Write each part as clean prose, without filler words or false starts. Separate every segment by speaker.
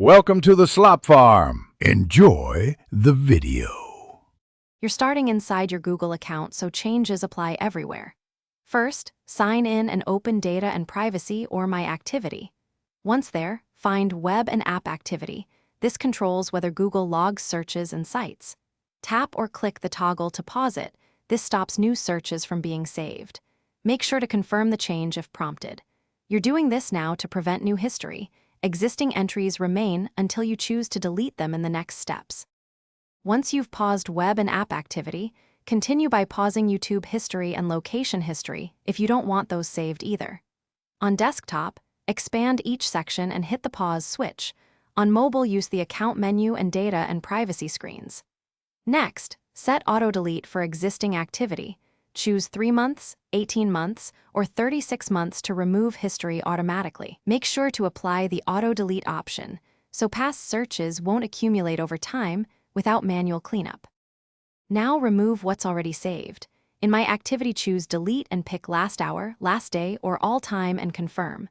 Speaker 1: Welcome to the Slop Farm. Enjoy the video.
Speaker 2: You're starting inside your Google account, so changes apply everywhere. First, sign in and open Data and Privacy or My Activity. Once there, find Web and App Activity. This controls whether Google logs searches and sites. Tap or click the toggle to pause it. This stops new searches from being saved. Make sure to confirm the change if prompted. You're doing this now to prevent new history. Existing entries remain until you choose to delete them in the next steps. Once you've paused Web and App Activity, continue by pausing YouTube History and Location History if you don't want those saved either. On desktop, expand each section and hit the pause switch. On mobile, use the Account menu and Data and Privacy screens. Next, set Auto Delete for existing activity. Choose 3 months, 18 months, or 36 months to remove history automatically. Make sure to apply the Auto Delete option, so past searches won't accumulate over time without manual cleanup. Now remove what's already saved. In My Activity, choose Delete and pick Last Hour, Last Day, or All Time and confirm.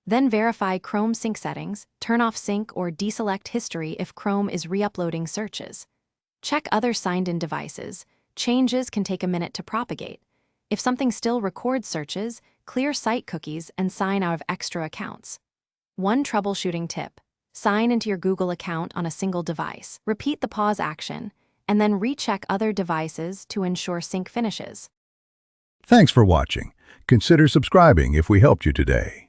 Speaker 2: Then verify Chrome sync settings, turn off sync or deselect history if Chrome is re-uploading searches. Check other signed-in devices. Changes can take a minute to propagate. If something still records searches, clear site cookies and sign out of extra accounts. One troubleshooting tip: sign into your Google account on a single device. Repeat the pause action, and then recheck other devices to ensure sync finishes.
Speaker 1: Thanks for watching. Consider subscribing if we helped you today.